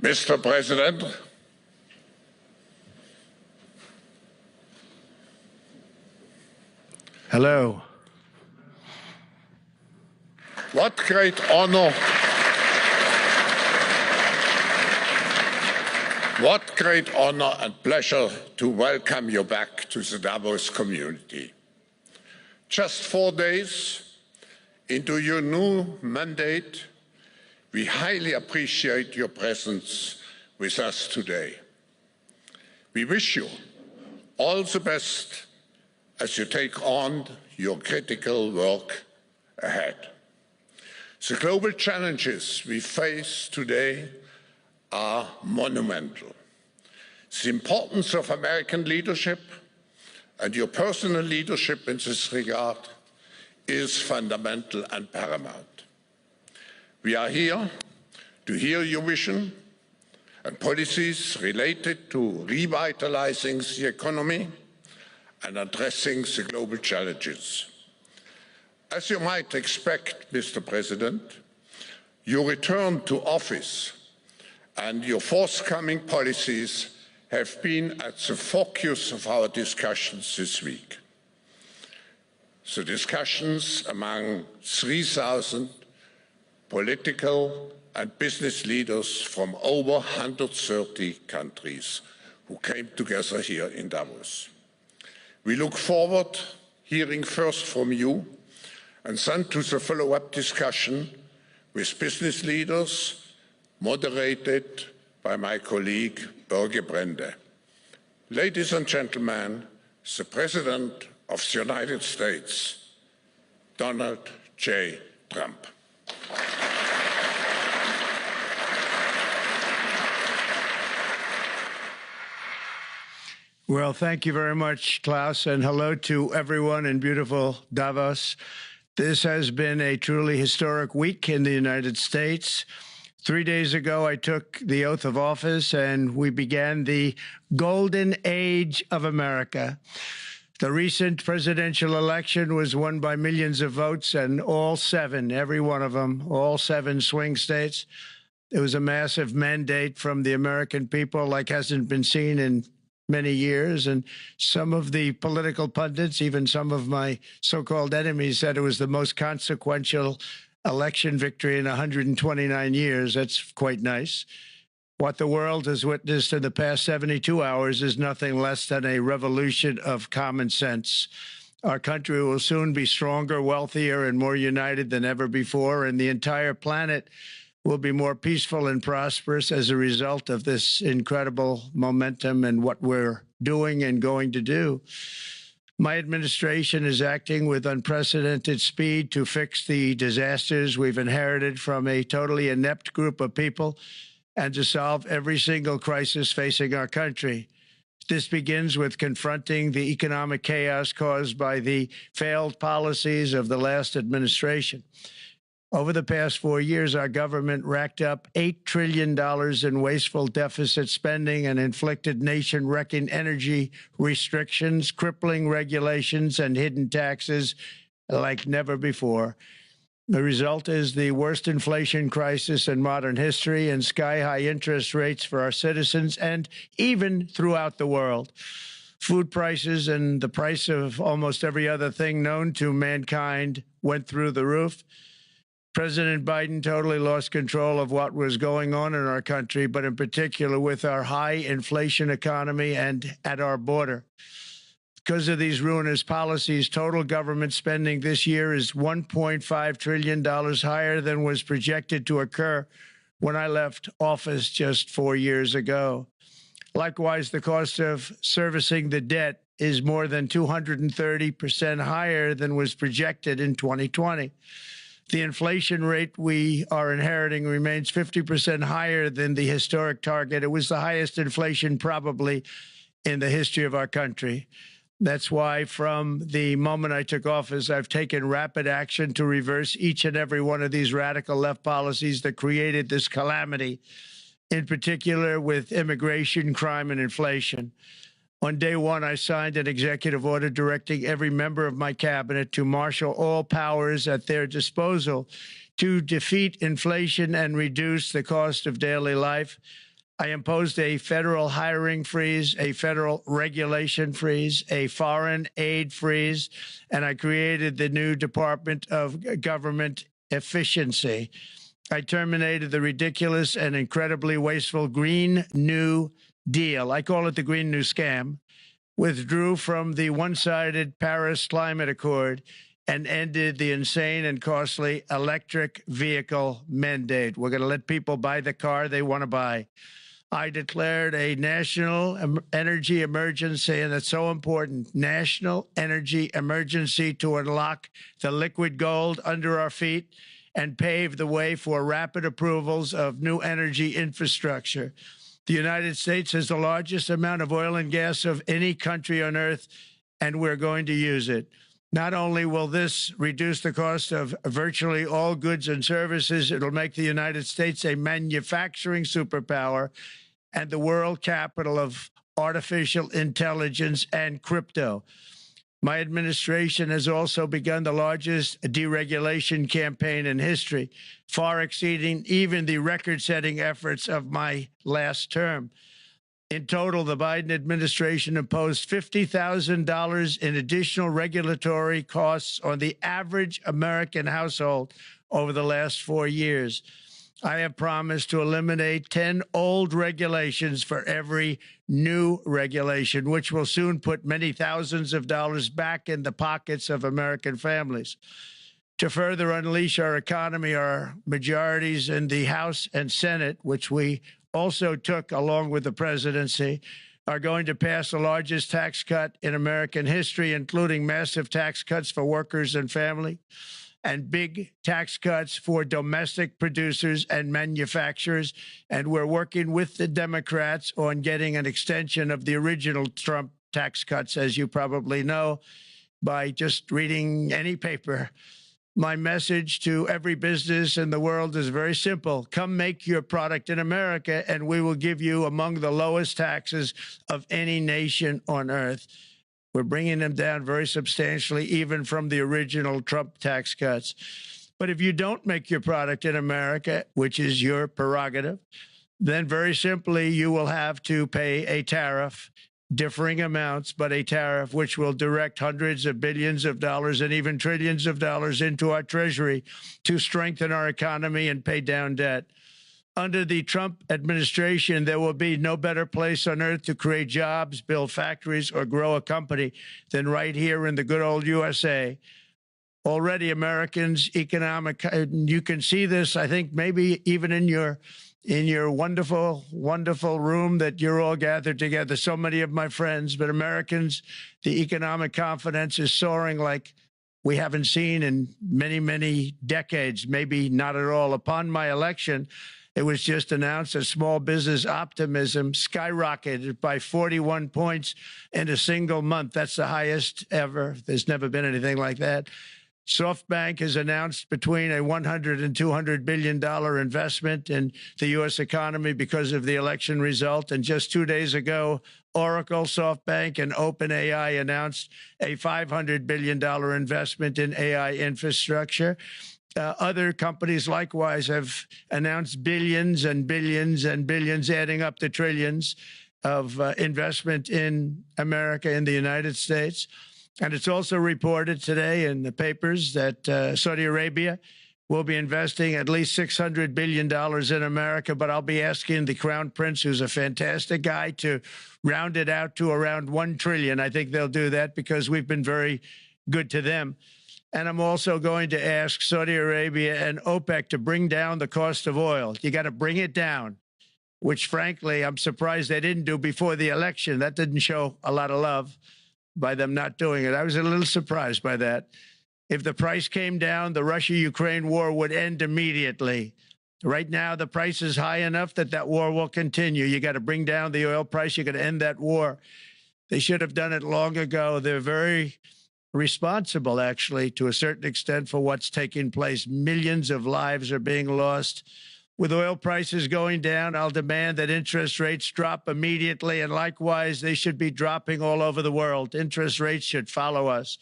Mr. President, hello. What great honor, and pleasure to welcome you back to the Davos community. Just 4 days into your new mandate, we highly appreciate your presence with us today. We wish you all the best as you take on your critical work ahead. The global challenges we face today are monumental. The importance of American leadership and your personal leadership in this regard is fundamental and paramount. We are here to hear your vision and policies related to revitalizing the economy and addressing the global challenges. As you might expect, Mr. President, your return to office and your forthcoming policies have been at the focus of our discussions this week. The discussions among 3,000 political and business leaders from over 130 countries who came together here in Davos. We look forward to hearing first from you and then to the follow-up discussion with business leaders moderated by my colleague Børge Brende. Ladies and gentlemen, the President of the United States, Donald J. Trump. Well, thank you very much, Klaus, and hello to everyone in beautiful Davos. This has been a truly historic week in the United States. 3 days ago, I took the oath of office, and we began the golden age of America. The recent presidential election was won by millions of votes, and all 7, every one of them, all 7 swing states. It was a massive mandate from the American people like hasn't been seen in many years, and some of the political pundits, even some of my so-called enemies, said it was the most consequential election victory in 129 years. That's quite nice. What the world has witnessed in the past 72 hours is nothing less than a revolution of common sense. Our country will soon be stronger, wealthier, and more united than ever before, and the entire planet will be more peaceful and prosperous as a result of this incredible momentum and what we're doing and going to do. My administration is acting with unprecedented speed to fix the disasters we've inherited from a totally inept group of people and to solve every single crisis facing our country. This begins with confronting the economic chaos caused by the failed policies of the last administration. Over the past 4 years, our government racked up $8 trillion in wasteful deficit spending and inflicted nation-wrecking energy restrictions, crippling regulations, and hidden taxes like never before. The result is the worst inflation crisis in modern history and sky-high interest rates for our citizens and even throughout the world. Food prices and the price of almost every other thing known to mankind went through the roof. President Biden totally lost control of what was going on in our country, but in particular with our high inflation economy and at our border. Because of these ruinous policies, total government spending this year is $1.5 trillion higher than was projected to occur when I left office just 4 years ago. Likewise, the cost of servicing the debt is more than 230% higher than was projected in 2020. The inflation rate we are inheriting remains 50% higher than the historic target. It was the highest inflation probably in the history of our country. That's why from the moment I took office, I've taken rapid action to reverse each and every one of these radical left policies that created this calamity, in particular with immigration, crime, and inflation. On day one, I signed an executive order directing every member of my cabinet to marshal all powers at their disposal to defeat inflation and reduce the cost of daily life. I imposed a federal hiring freeze, a federal regulation freeze, a foreign aid freeze, and I created the new Department of Government Efficiency. I terminated the ridiculous and incredibly wasteful Green New Deal. I call it the Green New Scam. Withdrew from the one-sided Paris Climate Accord and ended the insane and costly electric vehicle mandate. We're going to let people buy the car they want to buy. I declared a national energy emergency, and it's so important, national energy emergency to unlock the liquid gold under our feet and pave the way for rapid approvals of new energy infrastructure. The United States has the largest amount of oil and gas of any country on earth, and we're going to use it. Not only will this reduce the cost of virtually all goods and services, it'll make the United States a manufacturing superpower and the world capital of artificial intelligence and crypto. My administration has also begun the largest deregulation campaign in history, far exceeding even the record-setting efforts of my last term. In total, the Biden administration imposed $50,000 in additional regulatory costs on the average American household over the last 4 years. I have promised to eliminate 10 old regulations for every new regulation, which will soon put many thousands of dollars back in the pockets of American families. To further unleash our economy, our majorities in the House and Senate, which we also took along with the presidency, are going to pass the largest tax cut in American history, including massive tax cuts for workers and family, and big tax cuts for domestic producers and manufacturers. And we're working with the Democrats on getting an extension of the original Trump tax cuts, as you probably know, by just reading any paper. My message to every business in the world is very simple. Come make your product in America, and we will give you among the lowest taxes of any nation on earth. We're bringing them down very substantially, even from the original Trump tax cuts. But if you don't make your product in America, which is your prerogative, then very simply you will have to pay a tariff, differing amounts, but a tariff which will direct hundreds of billions of dollars and even trillions of dollars into our treasury to strengthen our economy and pay down debt. Under the Trump administration, there will be no better place on earth to create jobs, build factories, or grow a company than right here in the good old USA. Already Americans' economic, you can see this, I think, maybe even in your wonderful, wonderful room that you're all gathered together, so many of my friends, but Americans, the economic confidence is soaring like we haven't seen in many, many decades, maybe not at all. Upon my election, it was just announced that small business optimism skyrocketed by 41 points in a single month. That's the highest ever. There's never been anything like that. SoftBank has announced between a $100 and $200 billion investment in the U.S. economy because of the election result. And just 2 days ago, Oracle, SoftBank, and OpenAI announced a $500 billion investment in AI infrastructure. Other companies likewise have announced billions and billions and billions, adding up to trillions of investment in America, in the United States. And it's also reported today in the papers that Saudi Arabia will be investing at least $600 billion in America. But I'll be asking the Crown Prince, who's a fantastic guy, to round it out to around $1 trillion. I think they'll do that because we've been very good to them. And I'm also going to ask Saudi Arabia and OPEC to bring down the cost of oil. You got to bring it down, which, frankly, I'm surprised they didn't do before the election. That didn't show a lot of love by them not doing it. I was a little surprised by that. If the price came down, the Russia-Ukraine war would end immediately. Right now, the price is high enough that that war will continue. You got to bring down the oil price. You got to end that war. They should have done it long ago. They're very responsible, actually, to a certain extent, for what's taking place. Millions of lives are being lost. With oil prices going down, I'll demand that interest rates drop immediately, and likewise, they should be dropping all over the world. Interest rates should follow us.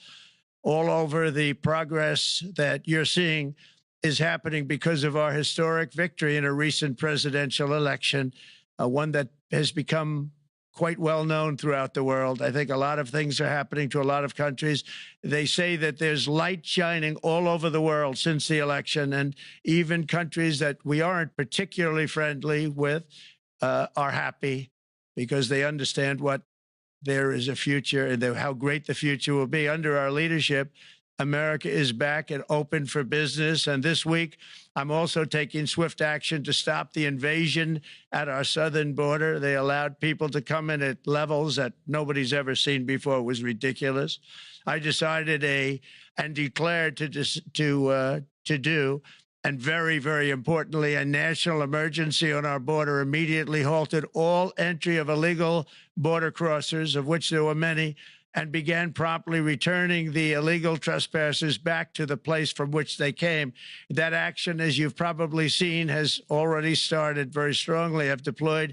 All over the progress that you're seeing is happening because of our historic victory in a recent presidential election. one that has become quite well known throughout the world. I think a lot of things are happening to a lot of countries. They say that there's light shining all over the world since the election, and even countries that we aren't particularly friendly with are happy because they understand what there is a future and how great the future will be. Under our leadership, America is back and open for business. And this week, I'm also taking swift action to stop the invasion at our southern border. They allowed people to come in at levels that nobody's ever seen before. It was ridiculous. I decided and declared to do, and very, very importantly, a national emergency on our border, immediately halted all entry of illegal border crossers, of which there were many, and began promptly returning the illegal trespassers back to the place from which they came. That action, as you've probably seen, has already started very strongly. I've deployed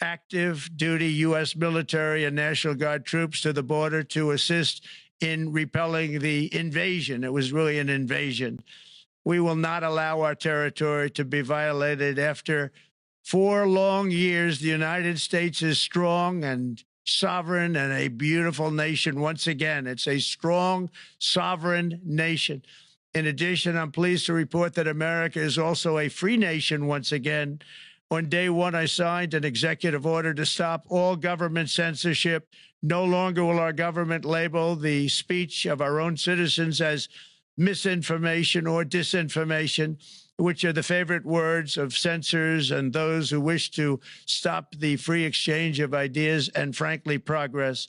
active duty U.S. military and National Guard troops to the border to assist in repelling the invasion. It was really an invasion. We will not allow our territory to be violated. After 4 long years, the United States is strong and sovereign and a beautiful nation. Once again, it's a strong, sovereign nation. In addition, I'm pleased to report that America is also a free nation once again. On day one, I signed an executive order to stop all government censorship. No longer will our government label the speech of our own citizens as misinformation or disinformation, which are the favorite words of censors and those who wish to stop the free exchange of ideas and, frankly, progress.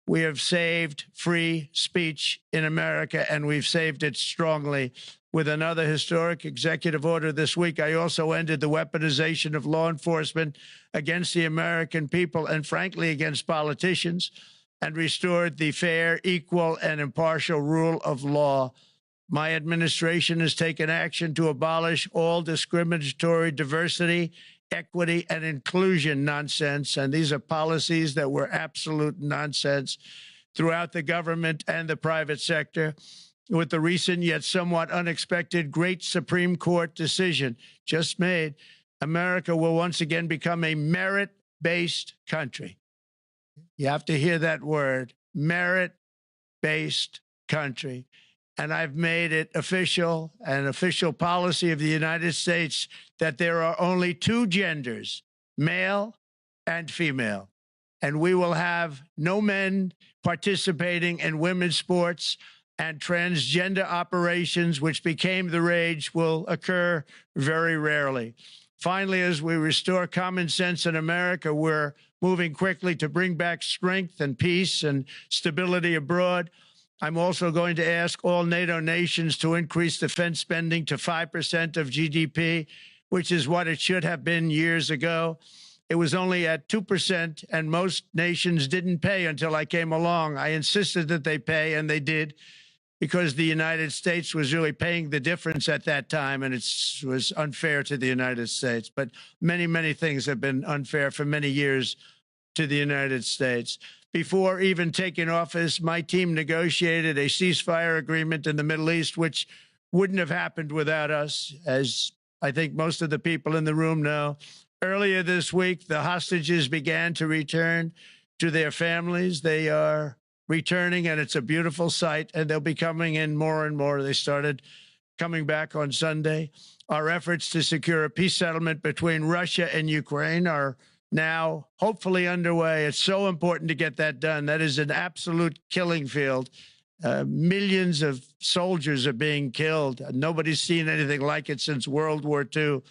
We have saved free speech in America, and we've saved it strongly. With another historic executive order this week, I also ended the weaponization of law enforcement against the American people and, frankly, against politicians, and restored the fair, equal, and impartial rule of law. My administration has taken action to abolish all discriminatory diversity, equity, and inclusion nonsense. And these are policies that were absolute nonsense throughout the government and the private sector. With the recent yet somewhat unexpected great Supreme Court decision just made, America will once again become a merit-based country. You have to hear that word, merit-based country. And I've made it official, an official policy of the United States, that there are only 2 genders, male and female. And we will have no men participating in women's sports, and transgender operations, which became the rage, will occur very rarely. Finally, as we restore common sense in America, we're moving quickly to bring back strength and peace and stability abroad. I'm also going to ask all NATO nations to increase defense spending to 5% of GDP, which is what it should have been years ago. It was only at 2%, and most nations didn't pay until I came along. I insisted that they pay, and they did, because the United States was really paying the difference at that time, and it was unfair to the United States. But many, many things have been unfair for many years to the United States. Before even taking office, my team negotiated a ceasefire agreement in the Middle East, which wouldn't have happened without us, as I think most of the people in the room know. Earlier this week, the hostages began to return to their families. They are returning, and it's a beautiful sight, and they'll be coming in more and more. They started coming back on Sunday. Our efforts to secure a peace settlement between Russia and Ukraine are now hopefully underway. It's so important to get that done. That is an absolute killing field. Millions of soldiers are being killed. Nobody's seen anything like it since World War II.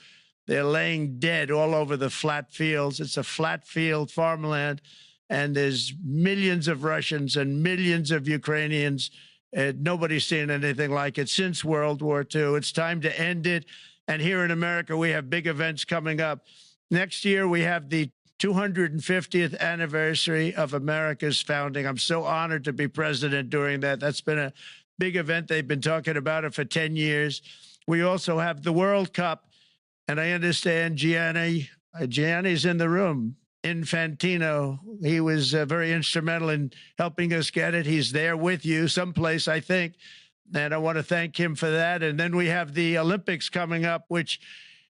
They're laying dead all over the flat fields. It's a flat field farmland, and there's millions of Russians and millions of Ukrainians. Nobody's seen anything like it since World War II. It's time to end it. And here in America, we have big events coming up. Next year, we have the 250th anniversary of America's founding. I'm so honored to be president during that. That's been a big event. They've been talking about it for 10 years. We also have the World Cup, and I understand Gianni's in the room. Infantino, he was very instrumental in helping us get it. He's there with you someplace, I think, and I want to thank him for that. And then we have the Olympics coming up, which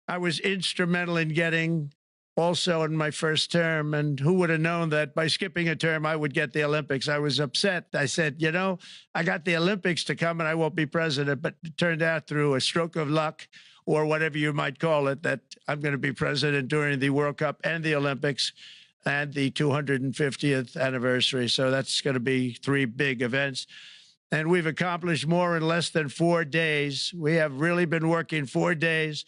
I was instrumental in getting also in my first term. And who would have known that by skipping a term, I would get the Olympics? I was upset. I said, you know, I got the Olympics to come and I won't be president. But it turned out through a stroke of luck, or whatever you might call it, that I'm going to be president during the World Cup and the Olympics and the 250th anniversary. So that's going to be 3 big events. And we've accomplished more in less than 4 days. We have really been working 4 days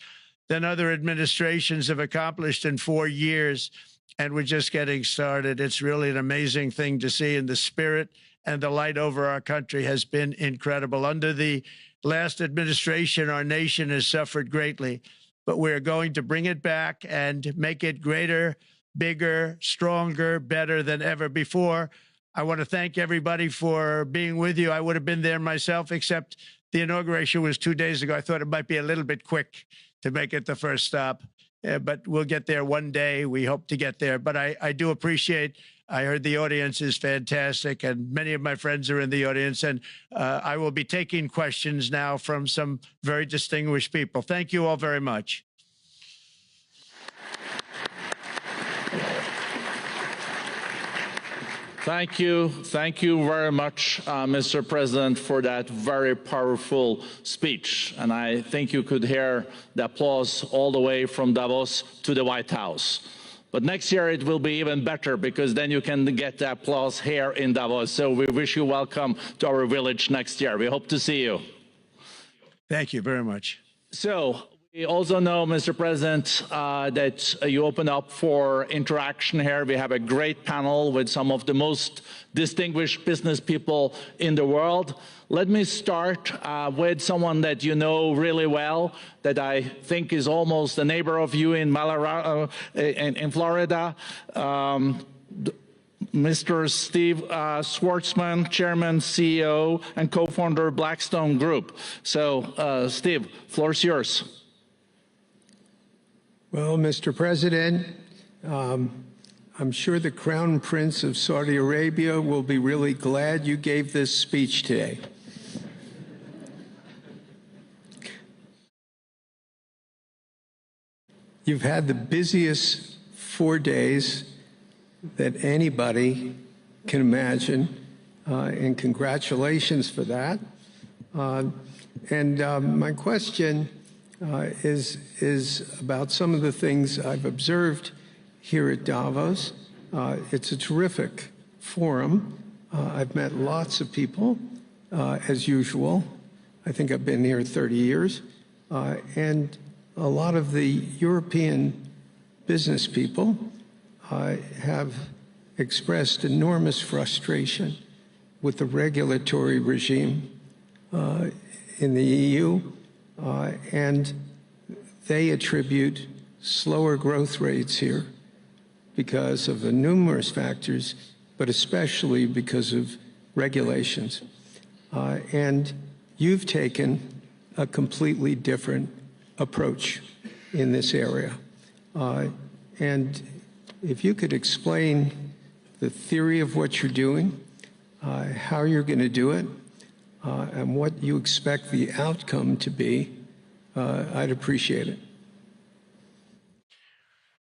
than other administrations have accomplished in 4 years. And we're just getting started. It's really an amazing thing to see, and the spirit and the light over our country has been incredible. Under the last administration, our nation has suffered greatly, but we're going to bring it back and make it greater, bigger, stronger, better than ever before. I want to thank everybody for being with you. I would have been there myself, except the inauguration was 2 days ago. I thought it might be a little bit quick to make it the first stop, but we'll get there one day. We hope to get there. But I do appreciate, I heard the audience is fantastic, and many of my friends are in the audience, and I will be taking questions now from some very distinguished people. Thank you all very much. Thank you very much, Mr. President, for that very powerful speech. And I think you could hear the applause all the way from Davos to the White House. But next year it will be even better, because then you can get the applause here in Davos. So we wish you welcome to our village next year. We hope to see you. Thank you very much. So we also know, Mr. President, that you open up for interaction here. We have a great panel with some of the most distinguished business people in the world. Let me start with someone that you know really well, that I think is almost a neighbor of you in Florida. Mr. Steve Schwartzman, Chairman, CEO, and co-founder of Blackstone Group. So, Steve, floor is yours. Well, Mr. President, I'm sure the Crown Prince of Saudi Arabia will be really glad you gave this speech today. You've had the busiest 4 days that anybody can imagine, and congratulations for that. My question is about some of the things I've observed here at Davos. It's a terrific forum. I've met lots of people, as usual. I think I've been here 30 years. And a lot of the European business people have expressed enormous frustration with the regulatory regime in the EU. And they attribute slower growth rates here because of numerous factors, but especially because of regulations. And you've taken a completely different approach in this area. And if you could explain the theory of what you're doing, how you're going to do it, and what you expect the outcome to be, I'd appreciate it.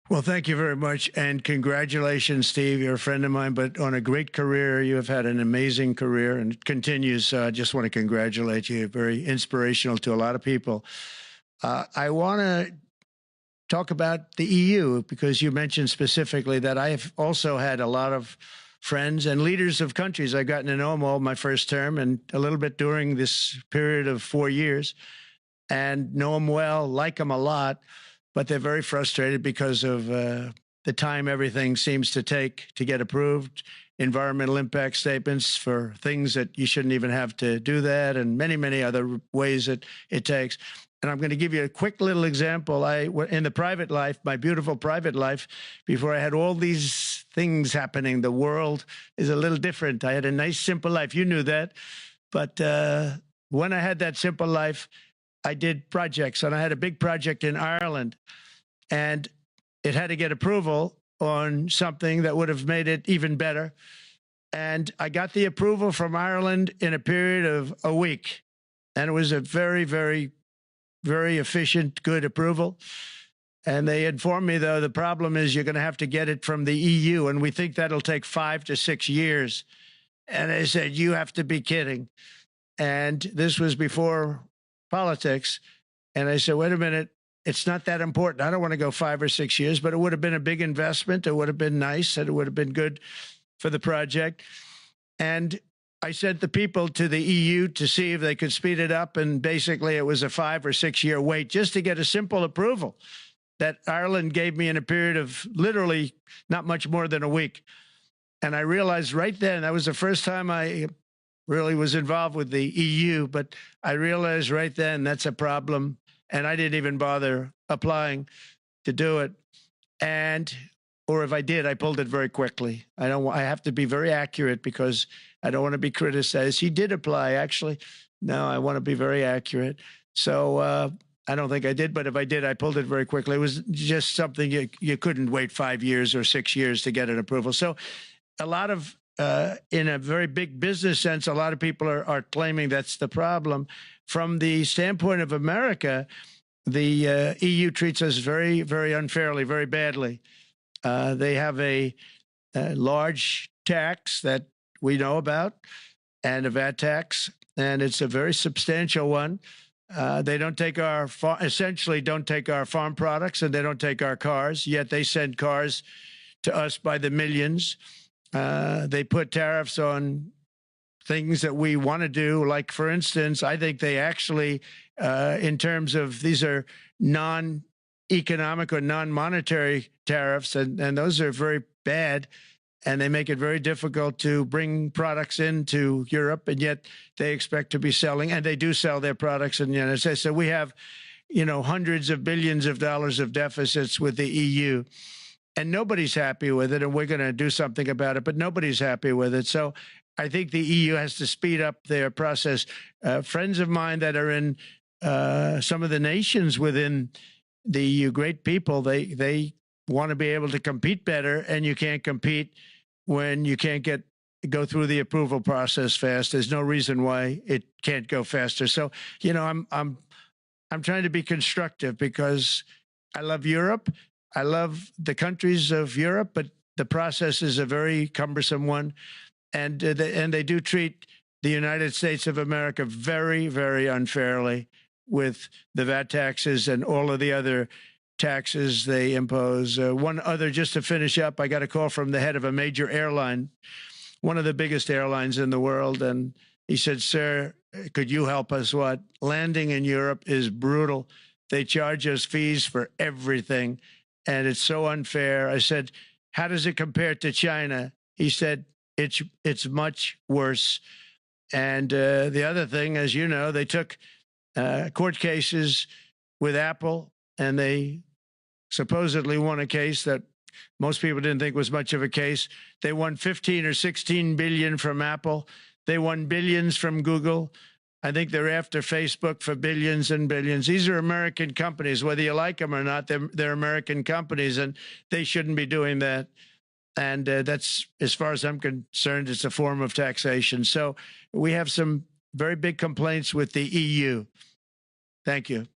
Well, thank you very much, and congratulations, Steve. You're a friend of mine, but on a great career. You have had an amazing career, and it continues. I just want to congratulate you. Very inspirational to a lot of people. I want to talk about the EU, because you mentioned specifically that I've also had a lot of friends and leaders of countries. I've gotten to know them all my first term and a little bit during this period of 4 years, and know them well, like them a lot, but they're very frustrated because of the time everything seems to take to get approved, environmental impact statements for things that you shouldn't even have to do that, and many, many other ways that it takes. And I'm going to give you a quick little example. In the private life, my beautiful private life, before I had all these things happening, the world is a little different. I had a nice, simple life. You knew that. But when I had that simple life, I did projects. And I had a big project in Ireland. And it had to get approval on something that would have made it even better. And I got the approval from Ireland in a period of a week. And it was a very, very, very efficient, good approval. And they informed me, though, the problem is you're going to have to get it from the EU, and we think that'll take 5 to 6 years. And I said, you have to be kidding. And this was before politics. And I said, wait a minute, it's not that important. I don't want to go 5 or 6 years, but it would have been a big investment. It would have been nice, and it would have been good for the project. And I sent the people to the EU to see if they could speed it up. And basically, it was a 5 or 6 year wait just to get a simple approval that Ireland gave me in a period of literally not much more than a week. And I realized right then, that was the first time I really was involved with the EU, but I realized right then that's a problem. And I didn't even bother applying to do it. Or if I did, I pulled it very quickly. I have to be very accurate because I don't want to be criticized. He did apply, actually. No, I want to be very accurate. So I don't think I did, but if I did, I pulled it very quickly. It was just something you couldn't wait 5 years or 6 years to get an approval. So a lot of, in a very big business sense, a lot of people are claiming that's the problem. From the standpoint of America, the EU treats us very, very unfairly, very badly. They have a large tax that we know about, and a VAT tax, and it's a very substantial one. They don't take essentially don't take our farm products, and they don't take our cars, yet they send cars to us by the millions. They put tariffs on things that we want to do. Like, for instance, I think they actually, in terms of, these are non-economic or non-monetary tariffs, and those are very bad, and they make it very difficult to bring products into Europe, and yet they expect to be selling, and they do sell their products in the United States. So we have, hundreds of billions of dollars of deficits with the EU. And nobody's happy with it, and we're going to do something about it, but nobody's happy with it. So I think the EU has to speed up their process. Friends of mine that are in some of the nations within the EU, great people, they want to be able to compete better, and you can't compete when you can't go through the approval process fast. There's no reason why it can't go faster. So, I'm trying to be constructive because I love Europe. I love the countries of Europe, but the process is a very cumbersome one. And they do treat the United States of America very, very unfairly with the VAT taxes and all of the other taxes they impose. One other, just to finish up, I got a call from the head of a major airline, one of the biggest airlines in the world. And he said, sir, could you help us? What? Landing in Europe is brutal. They charge us fees for everything, and it's so unfair. I said, how does it compare to China? He said, it's much worse. And the other thing, as you know, they took court cases with Apple, and they supposedly won a case that most people didn't think was much of a case. They won 15 or 16 billion from Apple. They won billions from Google. I think they're after Facebook for billions and billions. These are American companies, whether you like them or not. They're American companies, and they shouldn't be doing that. And that's, as far as I'm concerned, it's a form of taxation. So we have some very big complaints with the EU. Thank you.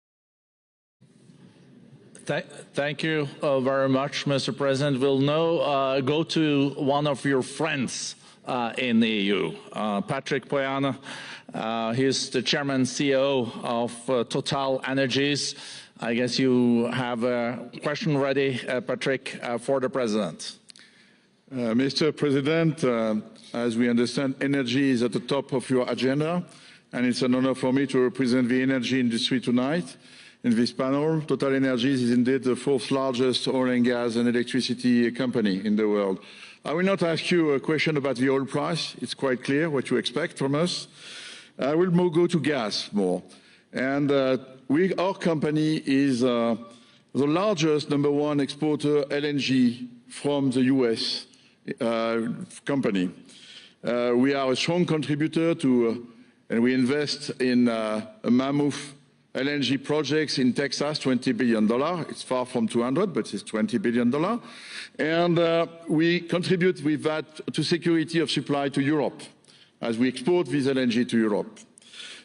Thank you very much, Mr. President. We'll now go to one of your friends in the EU, Patrick Pouyanné. He's the chairman CEO of Total Energies. I guess you have a question ready, Patrick, for the president. Mr. President, as we understand, energy is at the top of your agenda, and it's an honor for me to represent the energy industry tonight. In this panel, Total Energies is indeed the fourth largest oil and gas and electricity company in the world. I will not ask you a question about the oil price. It's quite clear what you expect from us. I will go to gas more. And our company is the largest #1 exporter LNG from the US company. We are a strong contributor to, and we invest in a mammoth LNG projects in Texas, $20 billion. It's far from 200, but it's $20 billion. And we contribute with that to security of supply to Europe, as we export this LNG to Europe.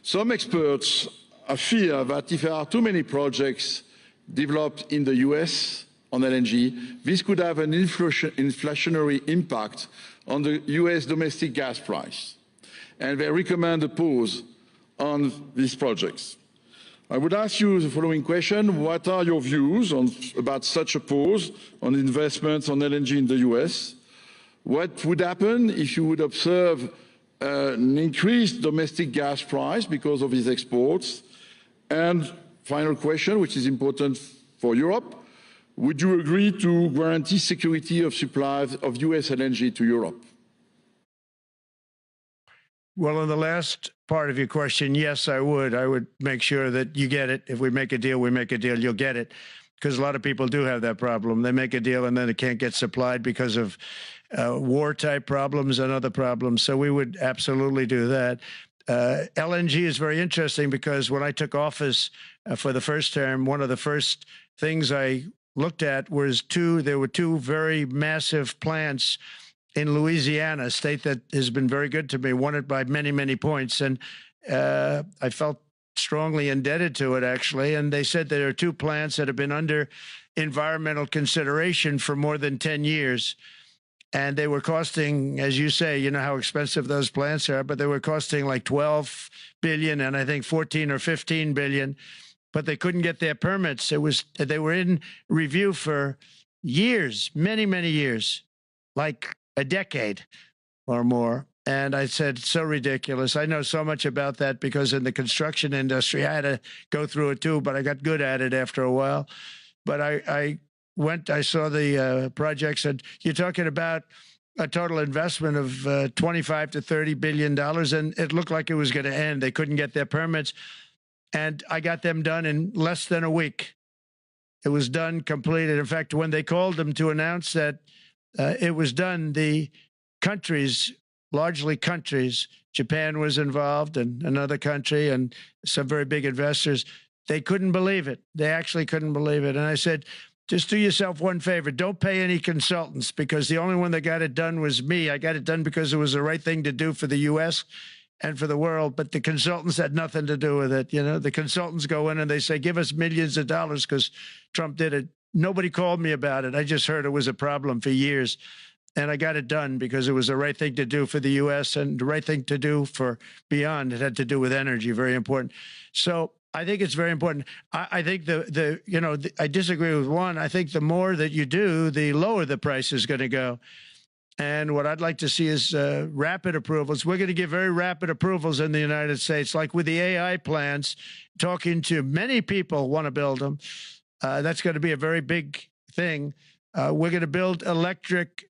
Some experts fear that if there are too many projects developed in the US on LNG, this could have an inflationary impact on the US domestic gas price. And they recommend a pause on these projects. I would ask you the following question. What are your views about such a pause on investments on LNG in the US? What would happen if you would observe an increased domestic gas price because of these exports? And final question, which is important for Europe, would you agree to guarantee security of supply of US LNG to Europe? Well, on the last part of your question, yes, I would. I would make sure that you get it. If we make a deal, we make a deal, you'll get it. Because a lot of people do have that problem. They make a deal and then it can't get supplied because of war-type problems and other problems. So we would absolutely do that. LNG is very interesting because when I took office for the first term, one of the first things I looked at was there were two very massive plants in Louisiana, a state that has been very good to me, won it by many, many points. And I felt strongly indebted to it, actually. And they said there are two plants that have been under environmental consideration for more than 10 years. And they were costing, as you say, you know how expensive those plants are, but they were costing like 12 billion and I think 14 or 15 billion, but they couldn't get their permits. They were in review for years, many, many years, like a decade or more. And I said, so ridiculous. I know so much about that because in the construction industry, I had to go through it too, but I got good at it after a while. But I saw the projects, and you're talking about a total investment of 25 to $30 billion, and it looked like it was going to end. They couldn't get their permits, and I got them done in less than a week. It was done, completed. In fact, when they called them to announce that it was done, the countries, largely countries, Japan was involved and another country and some very big investors, they couldn't believe it. They actually couldn't believe it. And I said, just do yourself one favor. Don't pay any consultants, because the only one that got it done was me. I got it done because it was the right thing to do for the U.S. and for the world, but the consultants had nothing to do with it. You know, the consultants go in and they say, give us millions of dollars because Trump did it. Nobody called me about it. I just heard it was a problem for years. And I got it done because it was the right thing to do for the U.S. and the right thing to do for beyond. It had to do with energy, very important. So I think it's very important. I think I disagree with one. I think the more that you do, the lower the price is going to go. And what I'd like to see is rapid approvals. We're going to give very rapid approvals in the United States, like with the AI plants, talking to many people want to build them. That's going to be a very big thing. We're going to build electric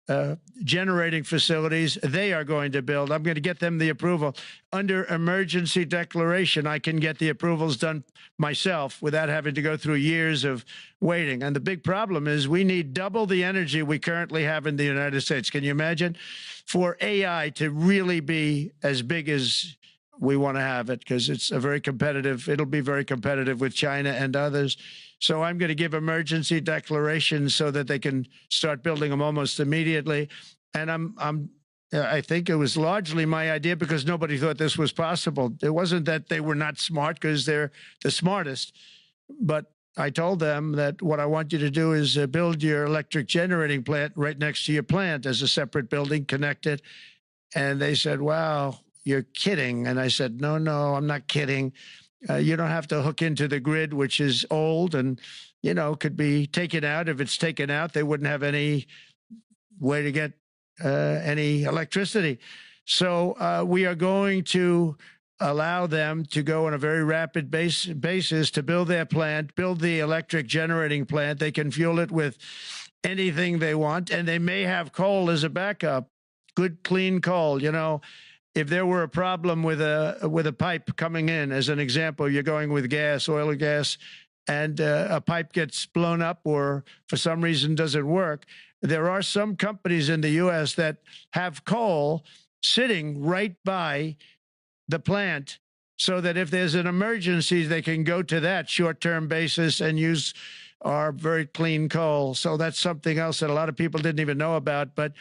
generating facilities. They are going to build. I'm going to get them the approval. Under emergency declaration, I can get the approvals done myself without having to go through years of waiting. And the big problem is we need double the energy we currently have in the United States. Can you imagine? For AI to really be as big as we want to have it, because it's a very competitive, it'll be very competitive with China and others. So I'm going to give emergency declarations so that they can start building them almost immediately. And I think it was largely my idea because nobody thought this was possible. It wasn't that they were not smart, because they're the smartest. But I told them that what I want you to do is build your electric generating plant right next to your plant as a separate building connected. And they said, wow, you're kidding. And I said, no, I'm not kidding. You don't have to hook into the grid, which is old and, could be taken out. If it's taken out, they wouldn't have any way to get any electricity. So we are going to allow them to go on a very rapid basis to build their plant, build the electric generating plant. They can fuel it with anything they want, and they may have coal as a backup, good, clean coal, If there were a problem with a pipe coming in, as an example, you're going with gas, oil or gas, and a pipe gets blown up or for some reason doesn't work, there are some companies in the U.S. that have coal sitting right by the plant so that if there's an emergency, they can go to that short-term basis and use our very clean coal. So that's something else that a lot of people didn't even know about, but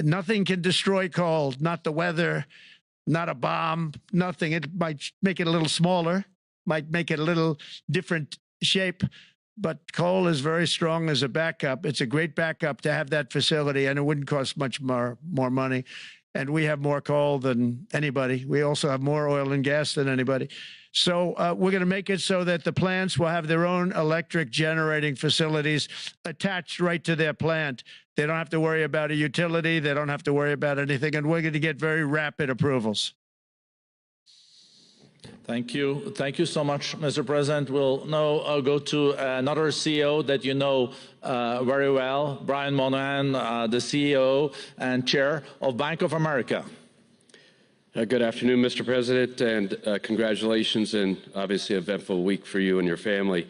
nothing can destroy coal, not the weather, not a bomb, nothing. It might make it a little smaller, might make it a little different shape, but coal is very strong as a backup. It's a great backup to have that facility, and it wouldn't cost much more money. And we have more coal than anybody. We also have more oil and gas than anybody. So we're going to make it so that the plants will have their own electric generating facilities attached right to their plant. They don't have to worry about a utility. They don't have to worry about anything. And we're going to get very rapid approvals. Thank you. Thank you so much, Mr. President. We'll now go to another CEO that you know very well, Brian Moynihan, the CEO and Chair of Bank of America. Good afternoon, Mr. President, and congratulations and obviously an eventful week for you and your family.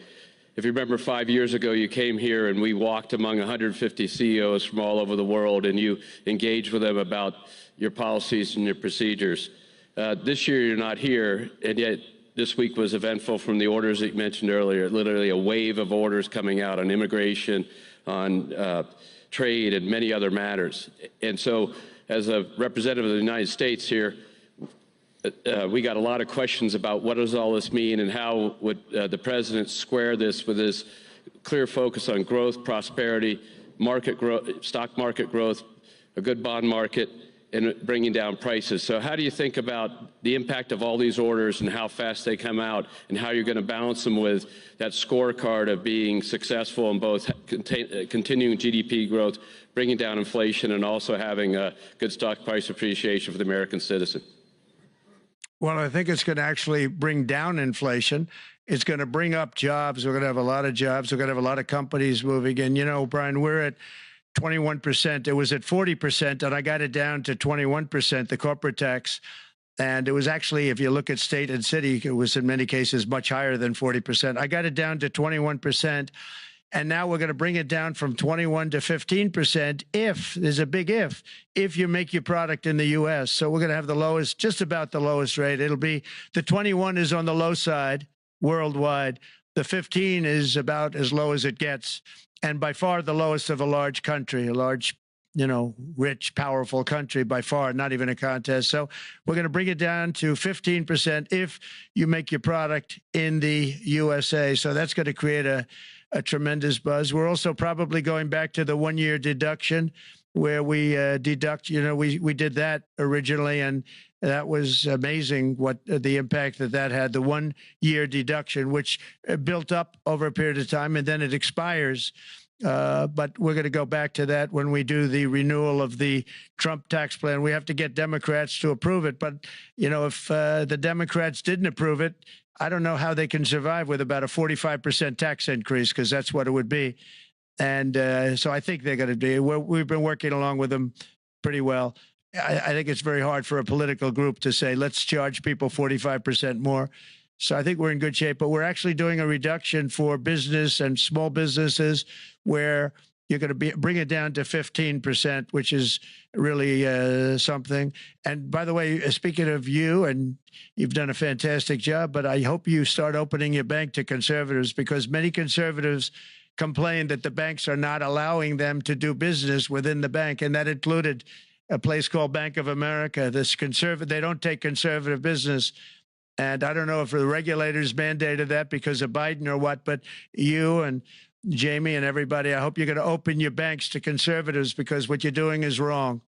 If you remember 5 years ago, you came here and we walked among 150 CEOs from all over the world and you engaged with them about your policies and your procedures. This year you're not here, and yet this week was eventful from the orders that you mentioned earlier, literally a wave of orders coming out on immigration, on trade, and many other matters. And so as a representative of the United States here, we got a lot of questions about what does all this mean and how would the president square this with his clear focus on growth, prosperity, market growth, stock market growth, a good bond market, and bringing down prices. So how do you think about the impact of all these orders and how fast they come out and how you're going to balance them with that scorecard of being successful in both continuing GDP growth, bringing down inflation, and also having a good stock price appreciation for the American citizen? Well, I think it's going to actually bring down inflation. It's going to bring up jobs. We're going to have a lot of jobs. We're going to have a lot of companies moving in. You know, Brian, we're at 21%. It was at 40%, and I got it down to 21%, the corporate tax. And it was actually, if you look at state and city, it was in many cases much higher than 40%. I got it down to 21%. And now we're going to bring it down from 21 to 15% if, there's a big if you make your product in the U.S. So we're going to have the lowest, just about the lowest rate. It'll be, the 21 is on the low side worldwide. The 15 is about as low as it gets. And by far the lowest of a large country, a large, you know, rich, powerful country by far, not even a contest. So we're going to bring it down to 15% if you make your product in the USA. So that's going to create a tremendous buzz. We're also probably going back to the one-year deduction where we deduct, you know, we did that originally, and that was amazing what the impact that had, the one-year deduction, which built up over a period of time, and then it expires. But we're going to go back to that when we do the renewal of the Trump tax plan. We have to get Democrats to approve it. But, you know, if the Democrats didn't approve it, I don't know how they can survive with about a 45% tax increase, because that's what it would be. And so I think they're going to be, we've been working along with them pretty well. I think it's very hard for a political group to say, let's charge people 45% more. So I think we're in good shape, but we're actually doing a reduction for business and small businesses where you're going to bring it down to 15%, which is really something. And by the way, speaking of you, and you've done a fantastic job, but I hope you start opening your bank to conservatives, because many conservatives complain that the banks are not allowing them to do business within the bank. And that included a place called Bank of America. They don't take conservative business. And I don't know if the regulators mandated that because of Biden or what, but you and Jamie and everybody, I hope you're going to open your banks to conservatives, because what you're doing is wrong.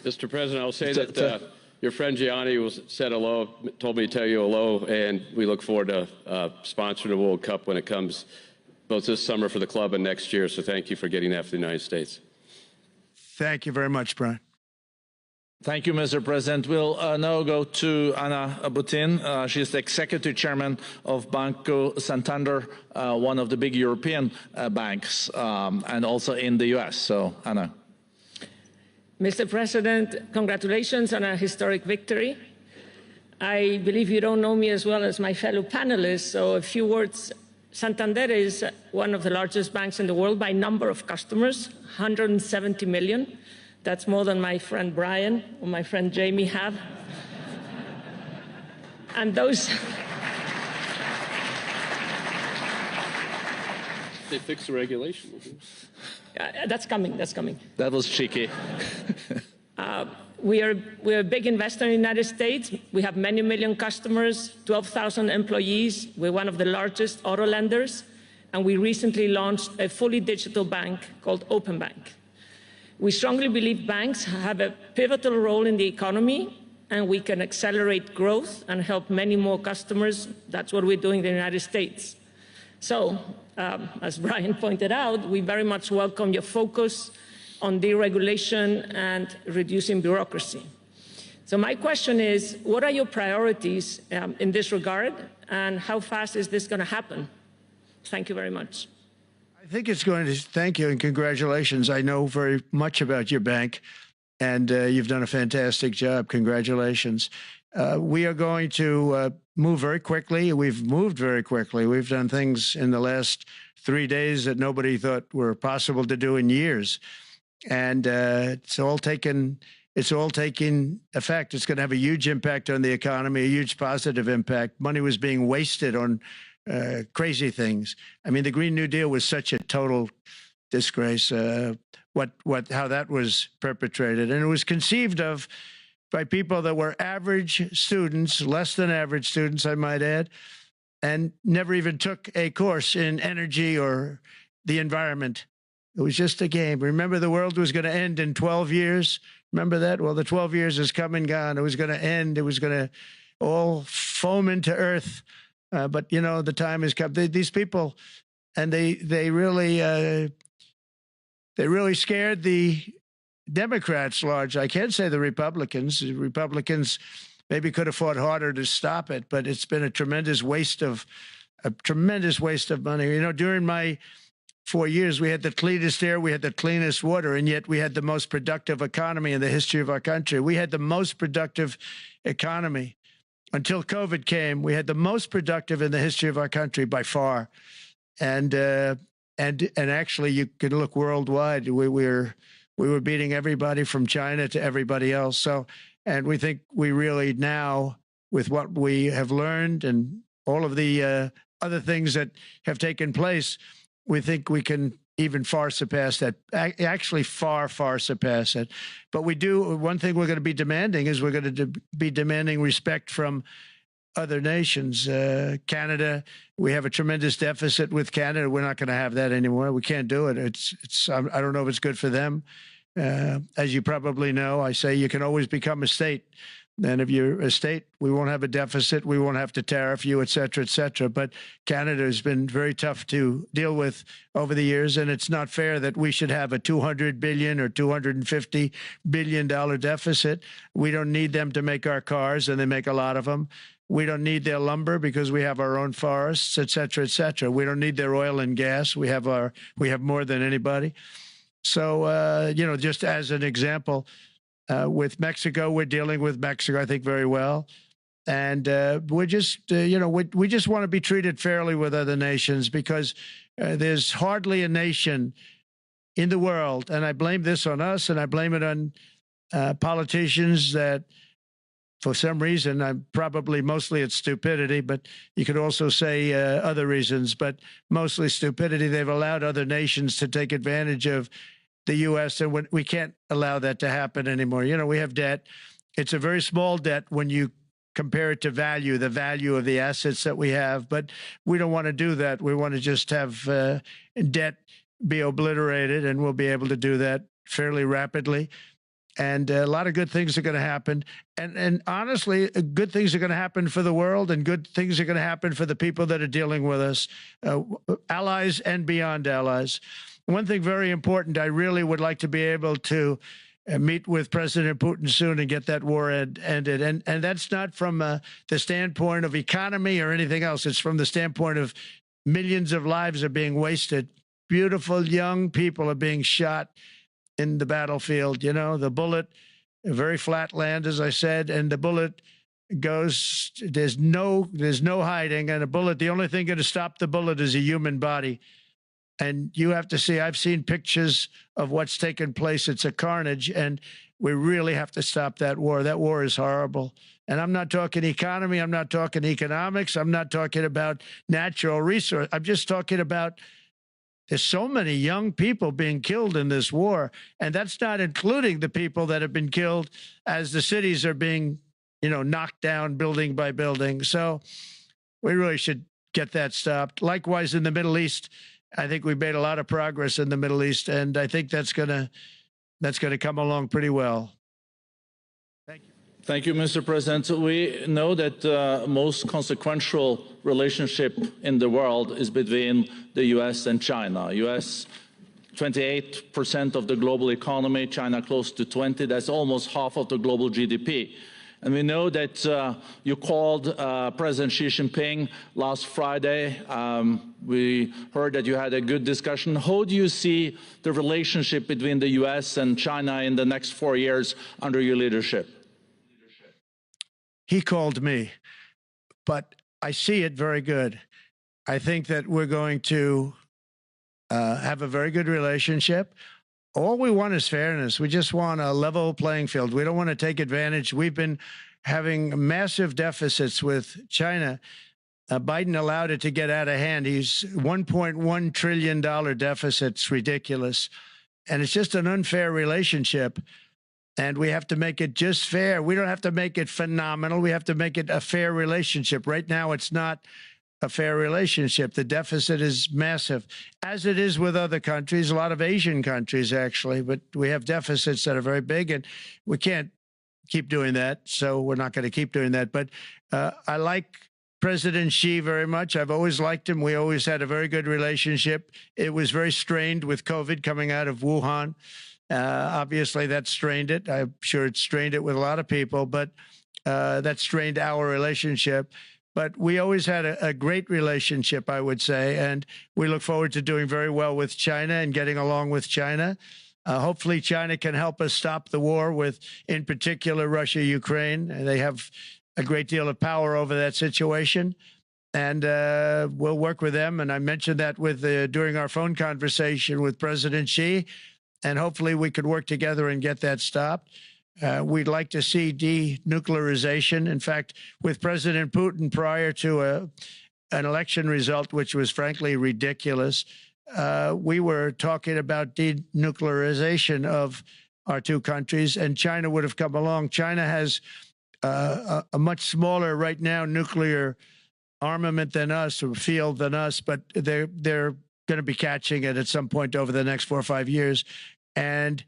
Mr. President, I'll say that your friend Gianni said hello, told me to tell you hello, and we look forward to sponsoring the World Cup when it comes, both this summer for the club and next year. So thank you for getting that for the United States. Thank you very much, Brian. Thank you, Mr. President. We'll now go to Anna Butin. She's the executive chairman of Banco Santander, one of the big European banks, and also in the U.S. So, Anna. Mr. President, congratulations on a historic victory. I believe you don't know me as well as my fellow panelists, so a few words. Santander is one of the largest banks in the world by number of customers, 170 million. That's more than my friend Brian or my friend Jamie have. And those... They fixed the regulation. That's coming, that's coming. That was cheeky. we're a big investor in the United States. We have many million customers, 12,000 employees. We're one of the largest auto lenders. And we recently launched a fully digital bank called Open Bank. We strongly believe banks have a pivotal role in the economy, and we can accelerate growth and help many more customers. That's what we're doing in the United States. So, as Brian pointed out, we very much welcome your focus on deregulation and reducing bureaucracy. So my question is, what are your priorities in this regard, and how fast is this going to happen? Thank you very much. I think it's going to, thank you and congratulations. I know very much about your bank, and you've done a fantastic job. Congratulations. We are going to move very quickly. We've moved very quickly. We've done things in the last 3 days that nobody thought were possible to do in years. And it's all taking effect. It's going to have a huge impact on the economy, a huge positive impact. Money was being wasted on crazy things. I mean, the Green New Deal was such a total disgrace, how that was perpetrated. And it was conceived of by people that were average students, less than average students, I might add, and never even took a course in energy or the environment. It was just a game. Remember, the world was going to end in 12 years. Remember that? Well, the 12 years has come and gone. It was going to end. It was going to all foam into earth. But, you know, the time has come. These people, and they really scared the Democrats large. I can't say the Republicans. The Republicans maybe could have fought harder to stop it, but it's been a tremendous waste of money. You know, during my 4 years, we had the cleanest air, we had the cleanest water, and yet we had the most productive economy in the history of our country. We had the most productive economy. Until COVID came, we had the most productive in the history of our country by far. And actually, you could look worldwide. We were beating everybody from China to everybody else. So, and we think we really now, with what we have learned and all of the other things that have taken place, we think we can even far surpass that, actually far, far surpass it. But we do, one thing we're going to be demanding is we're going to be demanding respect from other nations. Canada, we have a tremendous deficit with Canada. We're not going to have that anymore. We can't do it. I don't know if it's good for them. As you probably know, I say you can always become a state. And if you're a state, we won't have a deficit. We won't have to tariff you, et cetera, et cetera. But Canada has been very tough to deal with over the years. And it's not fair that we should have a $200 billion or $250 billion deficit. We don't need them to make our cars, and they make a lot of them. We don't need their lumber because we have our own forests, et cetera, et cetera. We don't need their oil and gas. We have more than anybody. So, you know, just as an example, with Mexico, we're dealing with Mexico, I think, very well. And we're just, you know, we just want to be treated fairly with other nations, because there's hardly a nation in the world, and I blame this on us, and I blame it on politicians that, for some reason, mostly it's stupidity, but you could also say other reasons, but mostly stupidity. They've allowed other nations to take advantage of the U.S., and we can't allow that to happen anymore. You know, we have debt. It's a very small debt when you compare it to the value of the assets that we have, but we don't want to do that. We want to just have debt be obliterated, and we'll be able to do that fairly rapidly. And a lot of good things are going to happen. And honestly, good things are going to happen for the world, and good things are going to happen for the people that are dealing with us, allies and beyond allies. One thing very important, I really would like to be able to meet with President Putin soon and get that war ended. And that's not from the standpoint of economy or anything else. It's from the standpoint of millions of lives are being wasted. Beautiful young people are being shot in the battlefield. You know, the bullet, very flat land, as I said, and the bullet goes, there's no hiding. And a bullet, the only thing going to stop the bullet is a human body. And you have to see, I've seen pictures of what's taken place. It's a carnage, and we really have to stop that war. That war is horrible. And I'm not talking economy. I'm not talking economics. I'm not talking about natural resource. I'm just talking about There's so many young people being killed in this war, and that's not including the people that have been killed as the cities are being, knocked down building by building. So we really should get that stopped. Likewise, in the Middle East, I think we've made a lot of progress in the Middle East, and I think that's gonna come along pretty well. Thank you. Thank you, Mr. President. We know that the most consequential relationship in the world is between the U.S. and China. U.S. 28% of the global economy, China close to 20. That's almost half of the global GDP. And we know that you called President Xi Jinping last Friday. We heard that you had a good discussion. How do you see the relationship between the U.S. and China in the next 4 years under your leadership? He called me, but I see it very good. I think that we're going to have a very good relationship. All we want is fairness. We just want a level playing field. We don't want to take advantage. We've been having massive deficits with China. Biden allowed it to get out of hand. He's $1.1 trillion deficit. It's ridiculous. And it's just an unfair relationship. And we have to make it just fair. We don't have to make it phenomenal. We have to make it a fair relationship. Right now, it's not a fair relationship. The deficit is massive, as it is with other countries, a lot of Asian countries, actually. But we have deficits that are very big, and we can't keep doing that. So we're not going to keep doing that. But I like President Xi very much. I've always liked him. We always had a very good relationship. It was very strained with COVID coming out of Wuhan. Obviously, that strained it. I'm sure it strained it with a lot of people, but that strained our relationship. But we always had a great relationship, I would say, and we look forward to doing very well with China and getting along with China. Hopefully, China can help us stop the war with, in particular, Russia, Ukraine. They have a great deal of power over that situation, and we'll work with them. And I mentioned that during our phone conversation with President Xi, and hopefully we could work together and get that stopped. We'd like to see denuclearization. In fact, with President Putin, prior to an election result, which was frankly ridiculous, we were talking about denuclearization of our two countries, and China would have come along. China has a much smaller right now nuclear armament than us, or field than us, but they're going to be catching it at some point over the next 4 or 5 years. And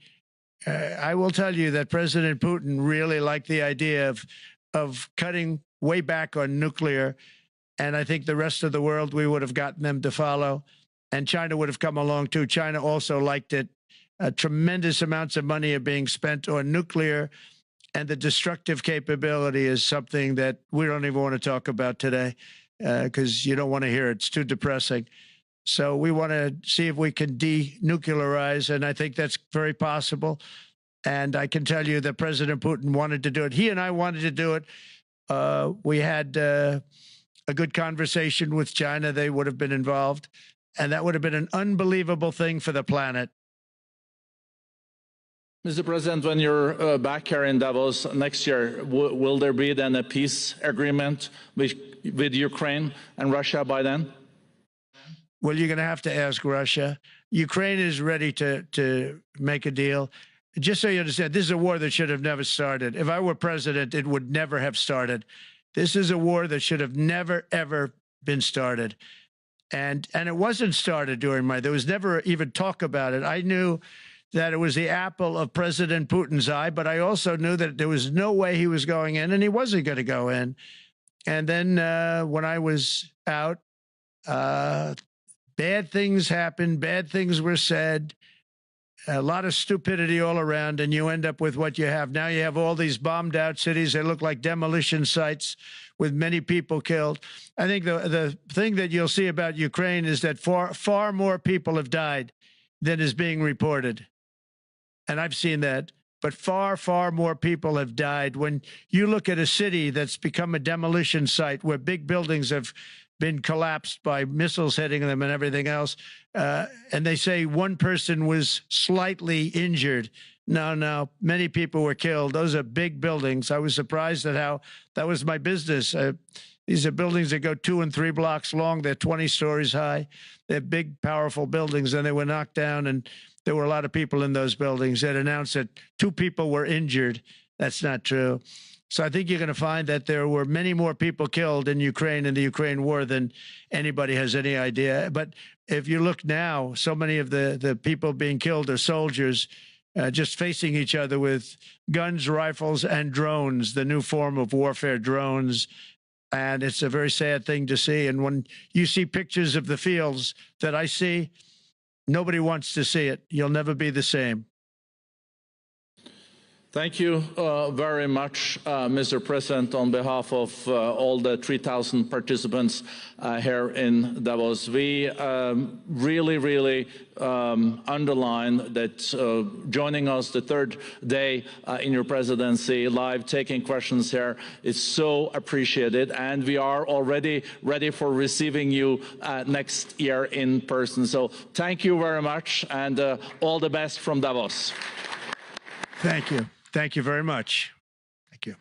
I will tell you that President Putin really liked the idea of cutting way back on nuclear. And I think the rest of the world, we would have gotten them to follow. And China would have come along too. China also liked it. Tremendous amounts of money are being spent on nuclear. And the destructive capability is something that we don't even want to talk about today because you don't want to hear it. It's too depressing. So we want to see if we can denuclearize, and I think that's very possible. And I can tell you that President Putin wanted to do it. He and I wanted to do it. We had a good conversation with China. They would have been involved, and that would have been an unbelievable thing for the planet. Mr. President, when you're back here in Davos next year, will there be then a peace agreement with Ukraine and Russia by then? Well, you're going to have to ask Russia. Ukraine is ready to make a deal. Just so you understand, this is a war that should have never started. If I were president, it would never have started. This is a war that should have never, ever been started. And it wasn't started during there was never even talk about it. I knew that it was the apple of President Putin's eye, but I also knew that there was no way he was going in, and he wasn't going to go in. And then when I was out, bad things happened, bad things were said, a lot of stupidity all around, and you end up with what you have. Now you have all these bombed out cities that look like demolition sites with many people killed. I think the thing that you'll see about Ukraine is that far more people have died than is being reported. And I've seen that. But far, far more people have died. When you look at a city that's become a demolition site where big buildings have been collapsed by missiles hitting them and everything else, and they say one person was slightly injured. No, many people were killed. Those are big buildings. I was surprised at how that was my business. These are buildings that go 2 and 3 blocks long. They're 20 stories high. They're big, powerful buildings, and they were knocked down, and there were a lot of people in those buildings. That announced that 2 people were injured. That's not true. So I think you're going to find that there were many more people killed in Ukraine in the Ukraine war than anybody has any idea. But if you look now, so many of the people being killed are soldiers just facing each other with guns, rifles, and drones, the new form of warfare, drones. And it's a very sad thing to see. And when you see pictures of the fields that I see, nobody wants to see it. You'll never be the same. Thank you very much, Mr. President, on behalf of all the 3,000 participants here in Davos. We really underline that joining us the 3rd day in your presidency, live taking questions here is so appreciated, and we are already ready for receiving you next year in person. So thank you very much, and all the best from Davos. Thank you. Thank you very much. Thank you.